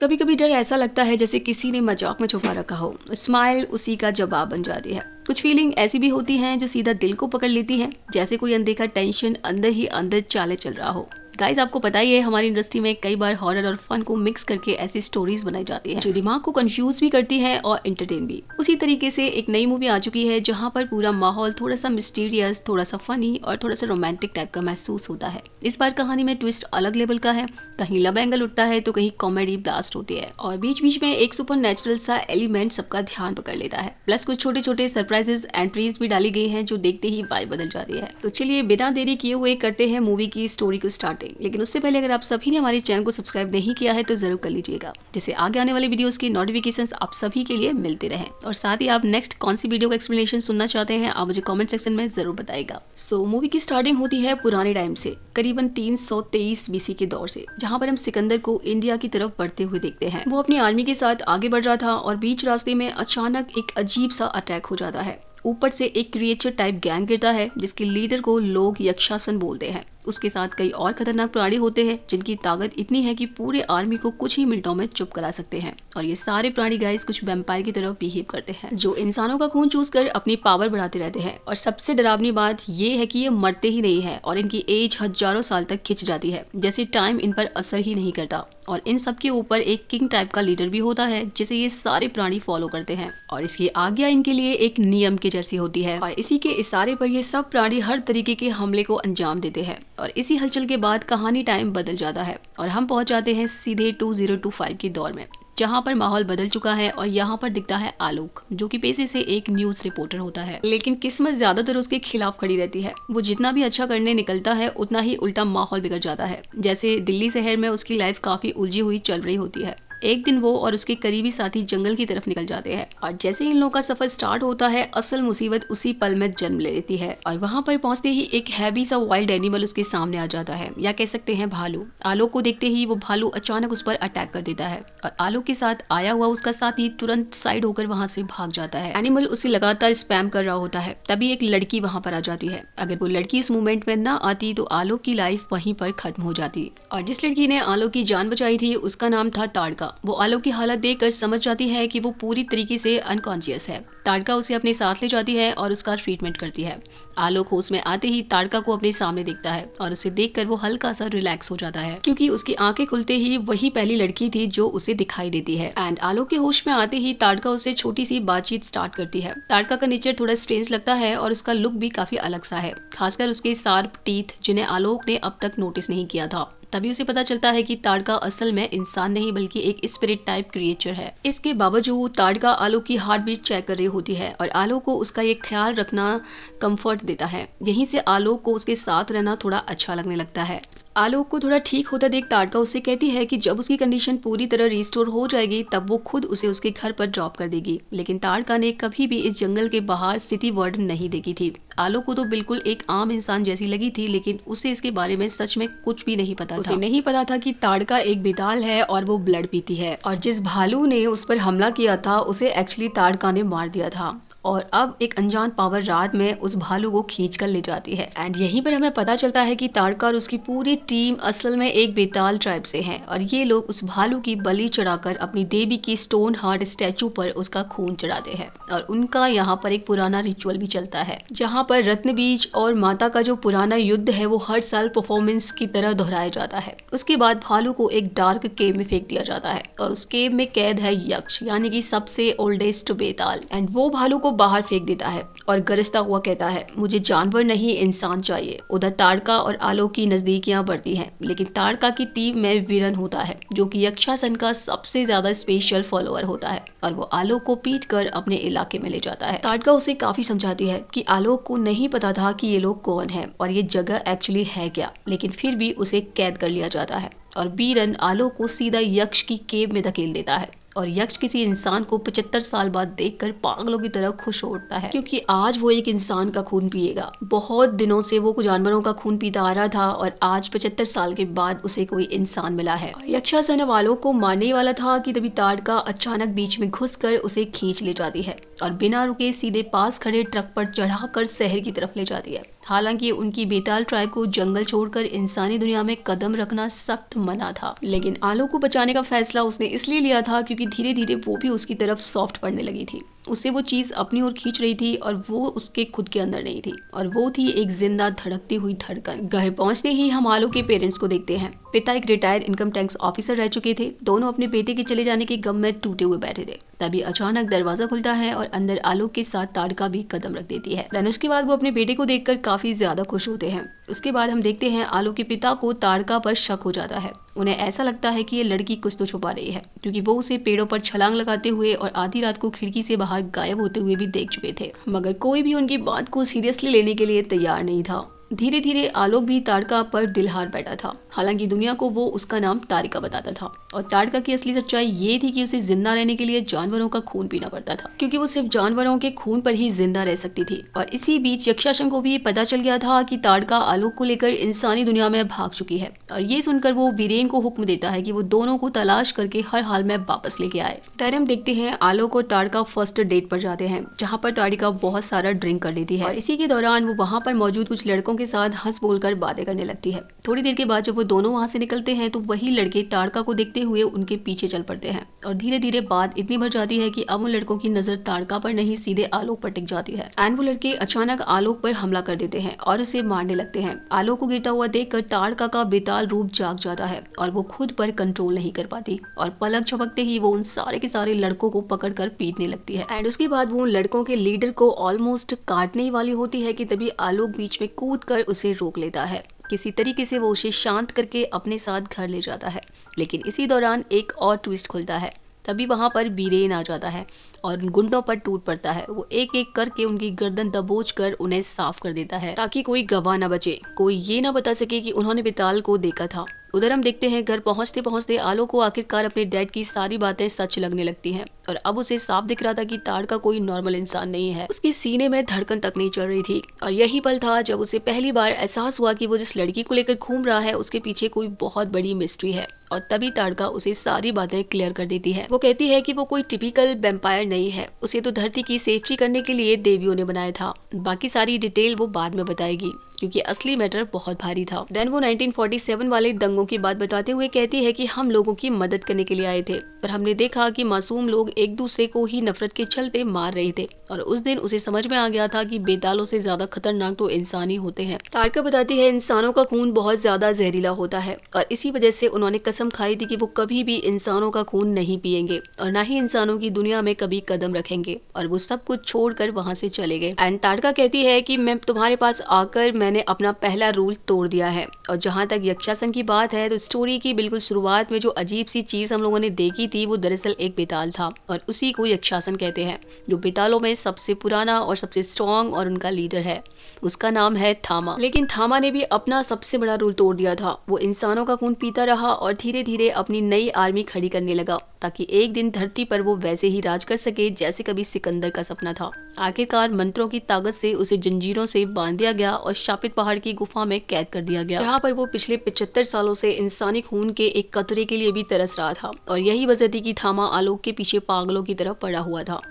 कभी कभी डर ऐसा लगता है जैसे किसी ने मजाक में छुपा रखा हो, स्माइल उसी का जवाब बन जाती है। कुछ फीलिंग ऐसी भी होती हैं जो सीधा दिल को पकड़ लेती हैं, जैसे कोई अनदेखा टेंशन अंदर ही अंदर चाले चल रहा हो। गाइस, आपको पता ही है हमारी इंडस्ट्री में कई बार हॉरर और फन को मिक्स करके ऐसी स्टोरीज बनाई जाती हैं जो दिमाग को कंफ्यूज भी करती है और एंटरटेन भी। उसी तरीके से एक नई मूवी आ चुकी है जहां पर पूरा माहौल थोड़ा सा मिस्टीरियस, थोड़ा सा फनी और थोड़ा सा रोमांटिक टाइप का महसूस होता है। इस बार कहानी में ट्विस्ट अलग लेवल का है, कहीं लव एंगल उठता है तो कहीं कॉमेडी ब्लास्ट होती है और बीच बीच में एक सुपर नेचुरल सा एलिमेंट सबका ध्यान पकड़ लेता है। प्लस कुछ छोटे छोटे सरप्राइजेस एंट्रीज भी डाली गई हैं जो देखते ही वाइब बदल जाती है। तो चलिए बिना देरी किए हुए करते हैं मूवी की स्टोरी को स्टार्टिंग। लेकिन उससे पहले अगर आप सभी ने हमारे चैनल को सब्सक्राइब नहीं किया है तो जरूर कर लीजिएगा, जिससे आगे आने वाली वीडियोस की नोटिफिकेशंस आप सभी के लिए मिलते रहें। और साथ ही आप नेक्स्ट कौन सी वीडियो का एक्सप्लेनेशन सुनना चाहते हैं आप मुझे कमेंट सेक्शन में जरूर बताइएगा। सो मूवी की स्टार्टिंग होती है पुराने टाइम से, करीबन 323 बीसी के दौर से, जहां पर हम सिकंदर को इंडिया की तरफ बढ़ते हुए देखते हैं। वो अपनी आर्मी के साथ आगे बढ़ रहा था और बीच रास्ते में अचानक एक अजीब सा अटैक हो जाता है। ऊपर से एक क्रिएचर टाइप गैंग गिरता है जिसके लीडर को लोग यक्षासन बोलते हैं। उसके साथ कई और खतरनाक प्राणी होते हैं जिनकी ताकत इतनी है कि पूरे आर्मी को कुछ ही मिनटों में चुप करा सकते हैं। और ये सारे प्राणी गाइस कुछ वैम्पायर की तरह बिहेव करते हैं जो इंसानों का खून चूस कर अपनी पावर बढ़ाते रहते हैं। और सबसे डरावनी बात ये है कि ये मरते ही नहीं है और इनकी एज हजारों साल तक खिंच जाती है, जैसे टाइम इन पर असर ही नहीं करता। और इन सब के ऊपर एक किंग टाइप का लीडर भी होता है जिसे ये सारे प्राणी फॉलो करते हैं और इसकी आज्ञा इनके लिए एक नियम के जैसी होती है। और इसी के इशारे पर ये सब प्राणी हर तरीके के हमले को अंजाम देते हैं। और इसी हलचल के बाद कहानी टाइम बदल जाता है और हम पहुंच जाते हैं सीधे 2025 के दौर में, जहां पर माहौल बदल चुका है और यहाँ पर दिखता है आलोक, जो कि पेशे से एक न्यूज रिपोर्टर होता है। लेकिन किस्मत ज्यादातर उसके खिलाफ खड़ी रहती है। वो जितना भी अच्छा करने निकलता है उतना ही उल्टा माहौल बिगड़ जाता है। जैसे दिल्ली शहर में उसकी लाइफ काफी उलझी हुई चल रही होती है। एक दिन वो और उसके करीबी साथी जंगल की तरफ निकल जाते हैं और जैसे ही इन लोगों का सफर स्टार्ट होता है असल मुसीबत उसी पल में जन्म ले लेती है। और वहां पर पहुंचते ही एक हैवी सा वाइल्ड एनिमल उसके सामने आ जाता है, या कह सकते हैं भालू। आलोक को देखते ही वो भालू अचानक उस पर अटैक कर देता है और आलोक के साथ आया हुआ उसका साथी तुरंत साइड होकर वहां से भाग जाता है। एनिमल उसे लगातार स्पैम कर रहा होता है। तभी एक लड़की वहां पर आ जाती है। अगर वो लड़की इस मूवमेंट में ना आती तो आलोक की लाइफ वहीं पर खत्म हो जाती। और जिस लड़की ने आलोक की जान बचाई थी उसका नाम था ताड़का। वो आलोक की हालत देखकर समझ जाती है कि वो पूरी तरीके से अनकॉन्शियस है। ताड़का उसे अपने साथ ले जाती है और उसका ट्रीटमेंट करती है। आलोक होश में आते ही ताड़का को अपने सामने देखता है और उसे देखकर वो हल्का सा रिलैक्स हो जाता है, क्योंकि उसकी आंखें खुलते ही वही पहली लड़की थी जो उसे दिखाई देती है। एंड आलोक के होश में आते ही ताड़का उसे छोटी सी बातचीत स्टार्ट करती है। ताड़का का नेचर थोड़ा स्ट्रेंज लगता है और उसका लुक भी काफी अलग सा है, खासकर उसके शार्प टीथ जिन्हें आलोक ने अब तक नोटिस नहीं किया था। तभी उसे पता चलता है कि ताड़का असल में इंसान नहीं बल्कि एक स्पिरिट टाइप क्रिएचर है। इसके बावजूद ताड़का आलोक की हार्ट बीट चेक कर रही होती है और आलोक को उसका ये ख्याल रखना कंफर्ट देता है। यहीं से आलोक को उसके साथ रहना थोड़ा अच्छा लगने लगता है। आलोक को थोड़ा ठीक होता देख ताड़का उससे कहती है कि जब उसकी कंडीशन पूरी तरह रिस्टोर हो जाएगी तब वो खुद उसे उसके घर पर ड्रॉप कर देगी। लेकिन ताड़का ने कभी भी इस जंगल के बाहर सिटी वर्ल्ड नहीं देखी थी। आलोक को तो बिल्कुल एक आम इंसान जैसी लगी थी, लेकिन उसे इसके बारे में सच में कुछ भी नहीं पता था। उसे नहीं पता था कि ताड़का एक बेताल है और वो ब्लड पीती है और जिस भालू ने उस पर हमला किया था उसे एक्चुअली ताड़का ने मार दिया था। और अब एक अनजान पावर रात में उस भालू को खींच कर ले जाती है। एंड यहीं पर हमें पता चलता है कि ताड़का और उसकी पूरी टीम असल में एक बेताल ट्राइब से हैं और ये लोग उस भालू की बलि चढ़ाकर अपनी देवी की स्टोन हार्ट स्टैचू पर उसका खून चढ़ाते हैं। और उनका यहाँ पर एक पुराना रिचुअल भी चलता है जहाँ पर रत्न बीज और माता का जो पुराना युद्ध है वो हर साल परफॉर्मेंस की तरह दोहराया जाता है। उसके बाद भालू को एक डार्क केव में फेंक दिया जाता है और उस केव में कैद है यक्ष, यानी कि सबसे ओल्डेस्ट बेताल। एंड वो भालू को बाहर फेंक देता है और गरजता हुआ कहता है, मुझे जानवर नहीं इंसान चाहिए। उधर ताड़का और आलोक की नजदीकियां बढ़ती हैं, लेकिन ताड़का की टीम में वीरन होता है जो कि यक्षासन का सबसे ज्यादा स्पेशल फॉलोअर होता है और वो आलोक को पीट कर अपने इलाके में ले जाता है। ताड़का उसे काफी समझाती है कि आलोक को नहीं पता था कि ये लोग कौन है और ये जगह एक्चुअली है क्या, लेकिन फिर भी उसे कैद कर लिया जाता है और वीरन आलोक को सीधा यक्ष की केव में धकेल देता है। और यक्ष किसी इंसान को 75 साल बाद देखकर पागलों की तरह खुश हो उठता है, क्योंकि आज वो एक इंसान का खून पिएगा। बहुत दिनों से वो कुछ जानवरों का खून पीता आ रहा था और आज 75 साल के बाद उसे कोई इंसान मिला है। यक्षासन वालों को मारने वाला था कि तभी ताड़का अचानक बीच में घुसकर उसे खींच ले जाती है और बिना रुके सीधे पास खड़े ट्रक पर चढ़ाकर शहर की तरफ ले जाती है। हालांकि उनकी बेताल ट्राइब को जंगल छोड़कर इंसानी दुनिया में कदम रखना सख्त मना था, लेकिन आलो को बचाने का फैसला उसने इसलिए लिया था क्योंकि धीरे धीरे वो भी उसकी तरफ सॉफ्ट पड़ने लगी थी। उसे वो चीज अपनी ओर खींच रही थी और वो उसके खुद के अंदर नहीं थी, और वो थी एक जिंदा धड़कती हुई धड़कन। घर पहुंचते ही हम आलो के पेरेंट्स को देखते हैं। पिता एक रिटायर्ड इनकम टैक्स ऑफिसर रह चुके थे। दोनों अपने बेटे के चले जाने के गम में टूटे हुए बैठे थे। तभी अचानक दरवाजा खुलता है और अंदर आलोक के साथ ताड़का भी कदम रख देती है। देन उसके बाद वो अपने बेटे को देखकर काफी ज्यादा खुश होते हैं। उसके बाद हम देखते हैं आलोक के पिता को ताड़का पर शक हो जाता है। उन्हें ऐसा लगता है कि ये लड़की कुछ तो छुपा रही है, क्योंकि वो उसे पेड़ों पर छलांग लगाते हुए और आधी रात को खिड़की से बाहर गायब होते हुए भी देख चुके थे, मगर कोई भी उनकी बात को सीरियसली लेने के लिए तैयार नहीं था। धीरे धीरे आलोक भी ताड़का पर दिलहार बैठा था। हालांकि दुनिया को वो उसका नाम तारिका बताता था, और ताड़का की असली सच्चाई ये थी कि उसे जिंदा रहने के लिए जानवरों का खून पीना पड़ता था, क्योंकि वो सिर्फ जानवरों के खून पर ही जिंदा रह सकती थी। और इसी बीच यक्षासन को भी पता चल गया था कि ताड़का आलोक को लेकर इंसानी दुनिया में भाग चुकी है, और ये सुनकर वो वीरेन को हुक्म देता है कि वो दोनों को तलाश करके हर हाल में वापस लेके आए। फिर हम देखते हैं आलोक और ताड़का फर्स्ट डेट पर जाते हैं, जहाँ पर ताड़का बहुत सारा ड्रिंक कर लेती है, और इसी के दौरान वो वहाँ पर मौजूद कुछ लड़कों के साथ हंस बोलकर बातें करने लगती है। थोड़ी देर के बाद जब वो दोनों वहां से निकलते हैं तो वही लड़के ताड़का को देखते हुए उनके पीछे चल पड़ते हैं, और धीरे धीरे बात इतनी बढ़ जाती है कि अब उन लड़कों की नजर ताड़का पर नहीं सीधे आलोक पर टिक जाती है। एंड वो लड़के अचानक आलोक पर हमला कर देते हैं और उसे मारने लगते हैं। आलोक को गिरता हुआ देखकर ताड़का का बेताल रूप जाग जाता है और वो खुद पर कंट्रोल नहीं कर पाती, और पलक झपकते ही वो उन सारे के सारे लड़कों को पकड़कर पीटने लगती है। एंड उसके बाद वो उन लड़कों के लीडर को ऑलमोस्ट काटने ही वाली होती है कि तभी आलोक बीच में कूद कर उसे रोक लेता है। किसी तरीके से वो उसे शांत करके अपने साथ घर ले जाता है, लेकिन इसी दौरान एक और ट्विस्ट खुलता है। तभी वहां पर बीरेन आ जाता है और उन गुंडों पर टूट पड़ता है। वो एक एक करके उनकी गर्दन दबोच कर उन्हें साफ कर देता है, ताकि कोई गवाह न बचे, कोई ये ना बता सके कि उन्होंने बेताल को देखा था। उधर हम देखते हैं घर पहुंचते पहुंचते आलोक को आखिरकार अपने डैड की सारी बातें सच लगने लगती हैं, और अब उसे साफ दिख रहा था कि ताड़का कोई नॉर्मल इंसान नहीं है। उसके सीने में धड़कन तक नहीं चल रही थी, और यही पल था जब उसे पहली बार एहसास हुआ कि वो जिस लड़की को लेकर घूम रहा है उसके पीछे कोई बहुत बड़ी मिस्ट्री है। और तभी ताड़का उसे सारी बातें क्लियर कर देती है। वो कहती है कि वो कोई टिपिकल वैम्पायर नहीं है, उसे तो धरती की सेफ्टी करने के लिए देवियों ने बनाया था। बाकी सारी डिटेल वो बाद में बताएगी, क्योंकि असली मैटर बहुत भारी था। देन वो 1947 वाले दंगों की बात बताते हुए कहती है कि हम लोगों की मदद करने के लिए आए थे, पर हमने देखा कि मासूम लोग एक दूसरे को ही नफरत के चलते मार रहे थे, और उस दिन उसे समझ में आ गया था कि बेतालों से ज्यादा खतरनाक तो इंसान ही होते हैं। ताड़का बताती है इंसानों का खून बहुत ज्यादा जहरीला होता है, और इसी वजह से उन्होंने कसम खाई थी कि वो कभी भी इंसानों का खून नहीं पिएंगे और न ही इंसानों की दुनिया में कभी कदम रखेंगे, और वो सब कुछ छोड़कर वहाँ से चले गए। एंड ताड़का कहती है कि मैं तुम्हारे पास आकर मैंने अपना पहला रूल तोड़ दिया है। और जहाँ तक यक्षासन की बात है तो स्टोरी की बिल्कुल शुरुआत में जो अजीब सी चीज हम लोगों ने देखी थी वो दरअसल एक बेताल था, और उसी को यक्षासन कहते हैं, जो बेतालों में सबसे पुराना और सबसे स्ट्रॉन्ग और उनका लीडर है। उसका नाम है थामा। लेकिन थामा ने भी अपना सबसे बड़ा रूल तोड़ दिया था। वो इंसानों का खून पीता रहा और धीरे धीरे अपनी नई आर्मी खड़ी करने लगा, ताकि एक दिन धरती पर वो वैसे ही राज कर सके जैसे कभी सिकंदर का सपना था। आखिरकार मंत्रों की ताकत से उसे जंजीरों से बांध दिया गया और शापित पहाड़ की गुफा में कैद कर दिया गया, जहाँ पर वो पिछले 75 सालों से इंसानी खून के एक कतरे के लिए भी तरस रहा था। और यही वजह थी कि थामा आलोक के पीछे पागलों की तरह पड़ा हुआ था।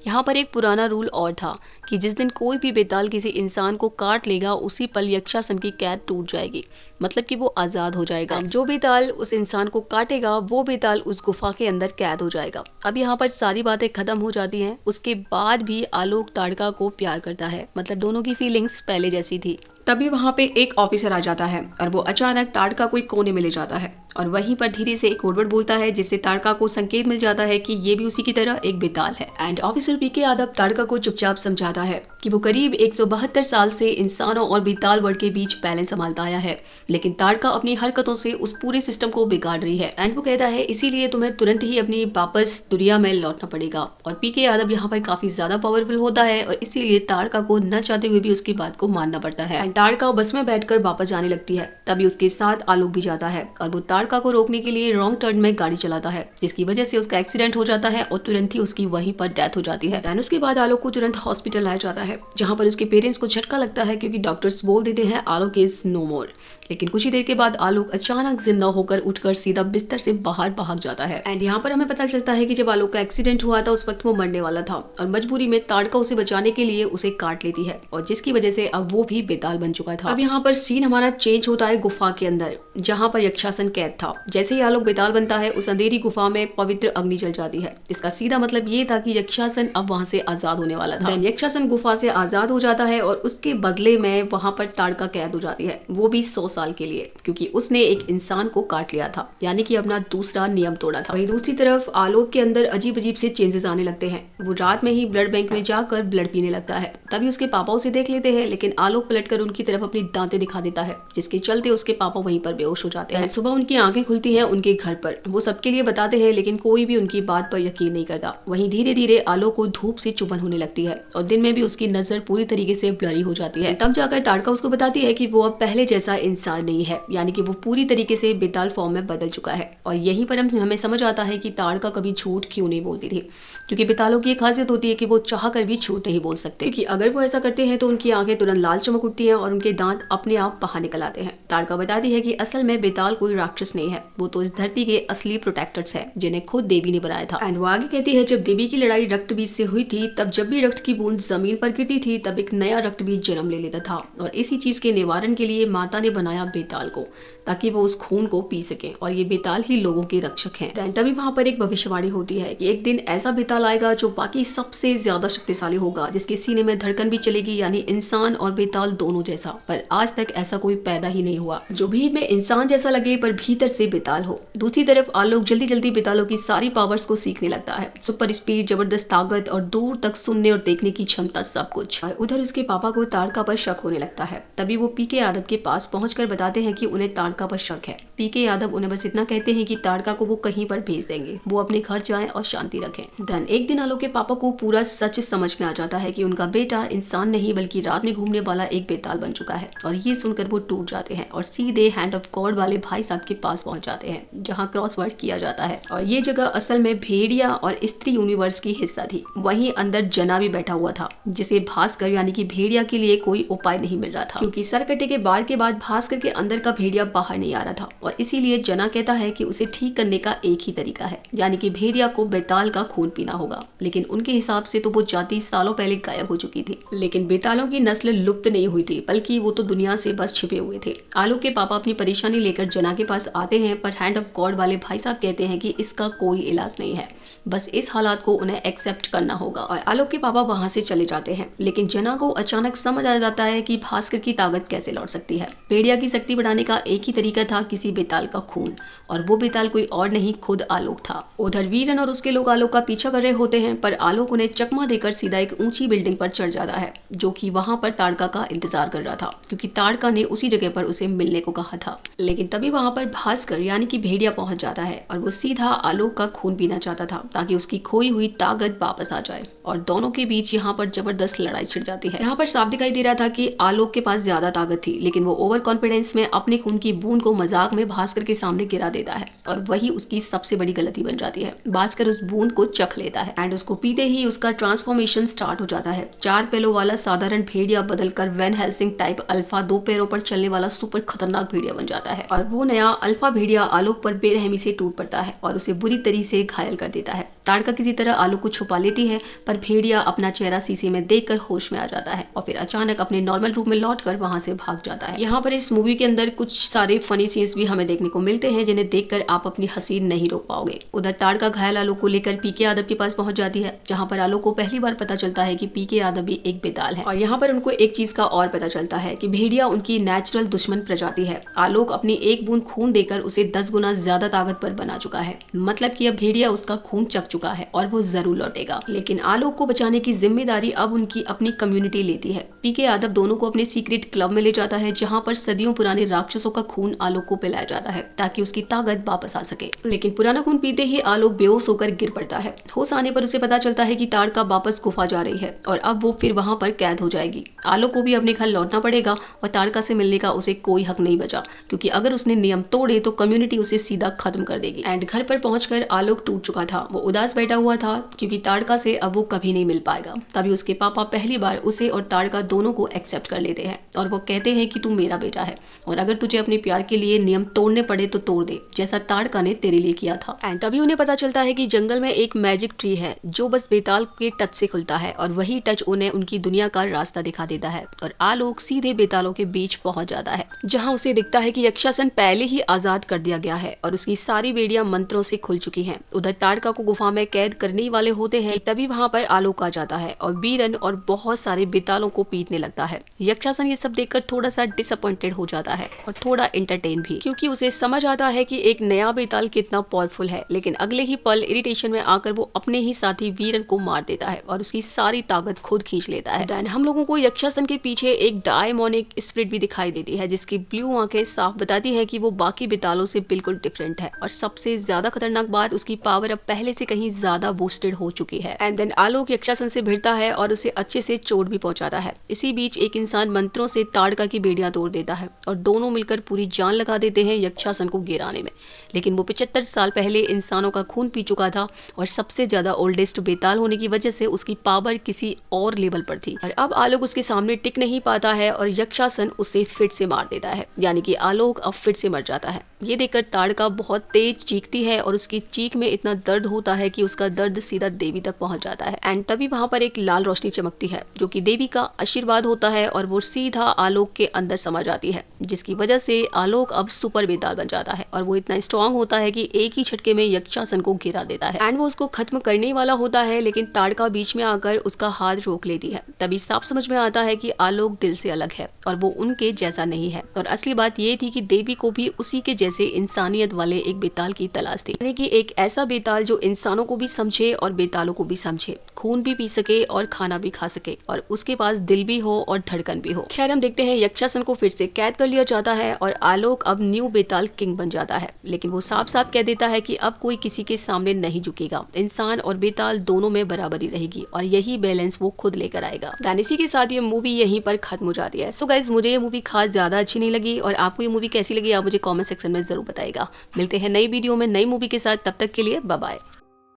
यहाँ पर एक पुराना रूल और था कि जिस दिन कोई भी बेताल किसी इंसान को काट लेगा उसी पल यक्षासन की कैद टूट जाएगी, मतलब कि वो आजाद हो जाएगा। जो बेताल उस इंसान को काटेगा वो बेताल उस गुफा के अंदर कैद हो जाएगा। अब यहाँ पर सारी बातें खत्म हो जाती हैं। उसके बाद भी आलोक ताड़का को प्यार करता है, मतलब दोनों की फीलिंग्स पहले जैसी थी। तभी वहाँ पे एक ऑफिसर आ जाता है और वो अचानक ताड़का को एक कोने में ले जाता है, और वहीं पर धीरे से एक कोडवर्ड बोलता है, जिससे ताड़का को संकेत मिल जाता है कि ये भी उसी की तरह एक बेताल है। एंड ऑफिसर पीके यादव ताड़का को चुपचाप समझाता है कि वो करीब 172 साल से इंसानों और बेताल वर्ड के बीच बैलेंस संभालता आया है, लेकिन ताड़का अपनी हरकतों से उस पूरे सिस्टम को बिगाड़ रही है। एंड वो कहता है इसीलिए तुम्हें तुरंत ही अपनी वापस दुनिया में लौटना पड़ेगा। और पीके यादव यहाँ पर काफी ज्यादा पावरफुल होता है, और इसीलिए ताड़का को न चाहते हुए भी उसकी बात को मानना पड़ता है। ताड़का बस में बैठकर वापस जाने लगती है। तभी उसके साथ आलोक भी जाता है और वो ताड़का को रोकने के लिए रॉन्ग टर्न में गाड़ी चलाता है, जिसकी वजह से उसका एक्सीडेंट हो जाता है और तुरंत ही उसकी वहीं पर डेथ हो जाती है। देन उसके बाद आलोक को तुरंत हॉस्पिटल लाया जाता है, जहां पर उसके पेरेंट्स को झटका लगता है क्योंकि डॉक्टर्स बोल देते हैं आलोक इज नो मोर। लेकिन कुछ ही देर के बाद आलोक अचानक जिंदा होकर उठकर सीधा बिस्तर से बाहर भाग जाता है। एंड यहाँ पर हमें पता चलता है कि जब आलोक का एक्सीडेंट हुआ था उस वक्त वो मरने वाला था और मजबूरी में ताड़का उसे बचाने के लिए उसे काट लेती है और जिसकी वजह से अब वो भी बेताल बन चुका था। अब यहाँ पर सीन हमारा चेंज होता है गुफा के अंदर, जहाँ पर यक्षासन कैद था। जैसे ही आलोक बेताल बनता है उस अंधेरी गुफा में पवित्र अग्नि जल जाती है। इसका सीधा मतलब ये था कि यक्षासन अब वहां से आजाद होने वाला था। यक्षासन गुफा से आजाद हो जाता है और उसके बदले में वहां पर ताड़का कैद हो जाती है, वो भी 100 साल के लिए, क्योंकि उसने एक इंसान को काट लिया था, यानी कि अपना दूसरा नियम तोड़ा था। वहीं दूसरी तरफ आलोक के अंदर अजीब अजीब से चेंजेस आने लगते हैं। वो रात में ही ब्लड बैंक में जाकर ब्लड पीने लगता है। तभी उसके पापा उसे देख लेते हैं, लेकिन आलोक पलटकर उनकी तरफ अपनी दांतें दिखा देता है, जिसके चलते उसके पापा वहीं पर बेहोश हो जाते हैं। सुबह उनकी आंखें खुलती हैं उनके घर पर। वो सबके लिए बताते हैं, लेकिन कोई भी उनकी बात पर यकीन नहीं करता। वहीं धीरे धीरे आलोक को धूप से चुभन होने लगती है और दिन में भी उसकी नजर पूरी तरीके से ब्लरी हो जाती है। तब जाकर ताड़का उसको बताती है कि वो अब पहले जैसा इंसान नहीं है, यानी कि वो पूरी तरीके से बेताल फॉर्म में बदल चुका है। और यहीं पर हमें समझ आता है कि ताड़का कभी झूठ क्यों नहीं बोलती थी, क्योंकि बेतालों की एक खासियत होती है कि वो चाह कर भी झूठ नहीं बोल सकते, क्योंकि अगर वो ऐसा करते हैं तो उनकी आंखें तुरंत लाल चमक उठती हैं और उनके दांत अपने आप बाहर निकल आते हैं। ताड़का बताती है कि असल में बेताल कोई राक्षस नहीं है, वो तो इस धरती के असली प्रोटेक्टर्स हैं, जिन्हें खुद देवी ने बनाया था। एंड वो आगे कहती है, जब देवी की लड़ाई रक्त बीज से हुई थी, तब जब भी रक्त की बूंद जमीन पर गिरती थी, तब एक नया रक्त बीज जन्म ले लेता था और इसी चीज के निवारण के लिए माता ने बनाया बेताल को, ताकि वो उस खून को पी सके और ये बेताल ही लोगों के रक्षक हैं। तभी वहां पर एक भविष्यवाणी होती है कि एक दिन ऐसा बेताल आएगा जो बाकी सबसे ज्यादा शक्तिशाली होगा, जिसके सीने में धड़कन भी चलेगी, यानी इंसान और बेताल दोनों जैसा। पर आज तक ऐसा कोई पैदा ही नहीं हुआ जो भीड़ में इंसान जैसा लगे पर भीतर से बेताल हो। दूसरी तरफ आलोक जल्दी जल्दी बेतालों की सारी पावर्स को सीखने लगता है। सुपर स्पीड, जबरदस्त ताकत और दूर तक सुनने और देखने की क्षमता, सब कुछ। उधर उसके पापा को ताड़का पर शक होने लगता है। तभी वो पीके यादव के पास पहुंचकर बताते हैं कि उन्हें ताड़का पर शक है। पीके यादव उन्हें बस इतना कहते हैं कि ताड़का को वो कहीं पर भेज देंगे, वो अपने घर जाएं और शांति रखें। धन एक दिन आलोक के पापा को पूरा सच समझ में आ जाता है कि उनका बेटा इंसान नहीं बल्कि रात में घूमने वाला एक बेताल बन चुका है और ये सुनकर वो टूट जाते हैं और सीधे हैंड ऑफ गॉड वाले भाई साहब के पास पहुंच जाते हैं, जहां क्रॉसवर्ड किया जाता है। और ये जगह असल में भेड़िया और स्त्री यूनिवर्स की हिस्सा थी। वहीं अंदर जना भी बैठा हुआ था, जिसे भास्कर यानी कि भेड़िया के लिए कोई उपाय नहीं मिल रहा था, क्योंकि सरकटे के बार के बाद भास्कर के अंदर का भेड़िया बाहर नहीं आ रहा था। और इसीलिए जना कहता है कि उसे ठीक करने का एक ही तरीका है, यानी कि भेड़िया को बेताल का खून पीना होगा। लेकिन उनके हिसाब से तो वो जाति सालों पहले गायब हो चुकी थी। लेकिन बेतालों की नस्ल लुप्त नहीं हुई थी, बल्कि वो तो दुनिया से बस छिपे हुए थे। आलोक के पापा अपनी परेशानी लेकर जना के पास आते हैं, पर हैंड ऑफ गॉड वाले भाई साहब कहते हैं कि इसका कोई इलाज नहीं है, बस इस हालात को उन्हें एक्सेप्ट करना होगा। और आलोक के पापा वहां से चले जाते हैं। लेकिन जना को अचानक समझ आ जाता है कि भास्कर की ताकत कैसे लौट सकती है। भेड़िया की शक्ति बढ़ाने का एक ही तरीका था, किसी बेताल का खून, और वो बेताल कोई और नहीं, खुद आलोक था। उधर वीरन और उसके लोग आलोक का पीछा कर रहे होते हैं, पर आलोक उन्हें चकमा देकर सीधा एक ऊंची बिल्डिंग पर चढ़ जाता है, जो कि वहां पर ताड़का का इंतजार कर रहा था, क्योंकि ताड़का ने उसी जगह पर उसे मिलने को कहा था। लेकिन तभी वहां पर भास्कर यानी कि भेड़िया पहुंच जाता है और वो सीधा आलोक का खून पीना चाहता था, ताकि उसकी खोई हुई ताकत वापस आ जाए। और दोनों के बीच यहाँ पर जबरदस्त लड़ाई छिड़ जाती है। यहाँ पर साफ दिखाई दे रहा था कि आलोक के पास ज्यादा ताकत थी, लेकिन वो ओवर कॉन्फिडेंस में अपने खून की बूंद को मजाक में भास्कर के सामने गिरा देता है और वही उसकी सबसे बड़ी गलती बन जाती है। भास्कर उस बूंद को चख लेता है एंड उसको पीते ही उसका ट्रांसफॉर्मेशन स्टार्ट हो जाता है। 4 पैरों वाला साधारण भेड़िया बदलकर वैन हेल्सिंग टाइप अल्फा 2 पैरों पर चलने वाला सुपर खतरनाक भेड़िया बन जाता है। और वो नया अल्फा भेड़िया आलोक पर बेरहमी से टूट पड़ता है और उसे बुरी तरीके से घायल कर देता है। ताड़का किसी तरह आलोक को छुपा लेती है, पर भेड़िया अपना चेहरा शीशे में देखकर होश में आ जाता है और फिर अचानक अपने नॉर्मल रूप में लौटकर वहां से भाग जाता है। यहाँ पर इस मूवी के अंदर कुछ सारे फनी सीन्स भी हमें देखने को मिलते हैं, जिन्हें देखकर आप अपनी हंसी नहीं रोक पाओगे। उधर ताड़का घायल आलोक को लेकर पीके यादव के पास पहुंच जाती है, जहां पर आलोक को पहली बार पता चलता है कि पीके यादव भी एक बेताल है। और यहाँ पर उनको एक चीज का और पता चलता है कि भेड़िया उनकी नेचुरल दुश्मन प्रजाति है। आलोक अपनी एक बूंद खून देकर उसे 10 गुना ज्यादा ताकतवर बना चुका है, मतलब कि अब भेड़िया उसका खून चख चुका चुका है और वो जरूर लौटेगा। लेकिन आलोक को बचाने की जिम्मेदारी अब उनकी अपनी कम्युनिटी लेती है। पीके यादव दोनों को अपने सीक्रेट क्लब में ले जाता है, जहाँ पर सदियों पुराने राक्षसों का खून आलोक को पिलाया जाता है ताकि उसकी ताकत वापस आ सके। लेकिन पुराना खून पीते ही आलोक बेहोश होकर गिर पड़ता है। होश आने पर उसे पता चलता है कि ताड़का वापस गुफा जा रही है और अब वो फिर वहां पर कैद हो जाएगी। आलोक को भी अपने घर लौटना पड़ेगा और ताड़का से मिलने का उसे कोई हक नहीं बचा, क्योंकि अगर उसने नियम तोड़े तो कम्युनिटी उसे सीधा खत्म कर देगी। एंड घर पर पहुंचकर आलोक टूट चुका था। वो उदास बैठा हुआ था क्योंकि ताड़का से अब वो कभी नहीं मिल पाएगा। तभी उसके पापा पहली बार उसे और ताड़का दोनों को एक्सेप्ट कर लेते हैं और वो कहते हैं कि तू मेरा बेटा है और अगर तुझे अपने प्यार के लिए नियम तोड़ने पड़े तो तोड़ दे, जैसा ताड़का ने तेरे लिए किया था। एंड तभी उन्हें पता चलता है कि जंगल में एक मैजिक ट्री है जो बस बेताल के टच से खुलता है और वही टच उन्हें उनकी दुनिया का रास्ता दिखा देता है और आलोक सीधे बेतालों के बीच पहुंच जाता है, जहां उसे दिखता है कि यक्षासन पहले ही आजाद कर दिया गया है और उसकी सारी बेड़ियां मंत्रों से खुल चुकी हैं। उधर ताड़का को गुफा में कैद करने वाले होते हैं, तभी वहां पर आलोक आ जाता है और बीरन और बहुत सारे बेतालों को पीटने लगता है। यक्षासन ये सब देखकर थोड़ा सा डिसअपॉइंटेड हो जाता है और थोड़ा एंटरटेन भी, क्योंकि उसे समझ आता है कि एक नया बेताल कितना पावरफुल है। लेकिन अगले ही पल इरिटेशन में आकर वो अपने ही साथी वीरन को मार देता है और उसकी सारी ताकत खुद खींच लेता है। देन हम लोगों को यक्षासन के पीछे एक डायमोनिक स्पिरिट भी दिखाई देती है, जिसकी ब्लू आंखें साफ बताती है कि वो बाकी बेतालों से बिल्कुल डिफरेंट है और सबसे ज्यादा खतरनाक बात, उसकी पावर अब पहले से कहीं ज्यादा बूस्टेड हो चुकी है। एंड देन आलोक यक्षासन से भिड़ता है और उसे अच्छे से चोट भी पहुंचाता है। इसी बीच एक इंसान मंत्रों से ताड़का की बेड़ियां तोड़ देता है और दोनों मिलकर पूरी जान लगा देते हैं यक्षासन को गिराने में। लेकिन वो 75 साल पहले इंसानों का खून पी चुका था और सबसे ज्यादा ओल्डेस्ट बेताल होने की वजह से उसकी पावर किसी और लेवल पर थी और अब आलोक उसके सामने टिक नहीं पाता है और यक्षासन उसे फिर से मार देता है, यानी कि आलोक अब फिर से मर जाता है। ये देखकर ताड़का बहुत तेज चीखती है और उसकी चीख में इतना दर्द होता है कि उसका दर्द सीधा देवी तक पहुंच जाता है। एंड तभी वहां पर एक लाल रोशनी चमकती है जो कि देवी का आशीर्वाद होता है और वो सीधा आलोक के अंदर समा जाती है, जिसकी वजह से आलोक अब सुपर बेताल बन जाता है और वो इतना स्ट्रॉन्ग होता है कि एक ही झटके में यक्षासन को गिरा देता है। एंड वो उसको खत्म करने वाला होता है, लेकिन ताड़का बीच में आकर उसका हाथ रोक लेती है। तभी साफ समझ में आता है कि आलोक दिल से अलग है और वो उनके जैसा नहीं है। और असली बात ये थी कि देवी को भी उसी के जैसे इंसानियत वाले एक बेताल की तलाश थी, यानी कि एक ऐसा बेताल जो इंसानों को भी समझे और बेतालों को भी समझे, खून भी पी सके और खाना भी खा सके और उसके पास दिल भी हो और धड़कन भी हो। खैर हम देखते हैं यक्षासन को फिर से कैद कर लिया जाता है और आलोक अब न्यू बेताल किंग बन जाता है। लेकिन वो साफ साफ कह देता है कि अब कोई किसी के सामने नहीं झुकेगा, इंसान और बेताल दोनों में बराबरी रहेगी और यही बैलेंस वो खुद लेकर आएगा। देन इसी के साथ ये मूवी यहीं पर खत्म हो जाती है। सो गाइस, मुझे ये मूवी खास ज्यादा अच्छी नहीं लगी और आपको ये मूवी कैसी लगी आप मुझे कमेंट सेक्शन में जरूर बताइएगा। मिलते हैं नई वीडियो में नई मूवी के साथ, तब तक के लिए बाय बाय।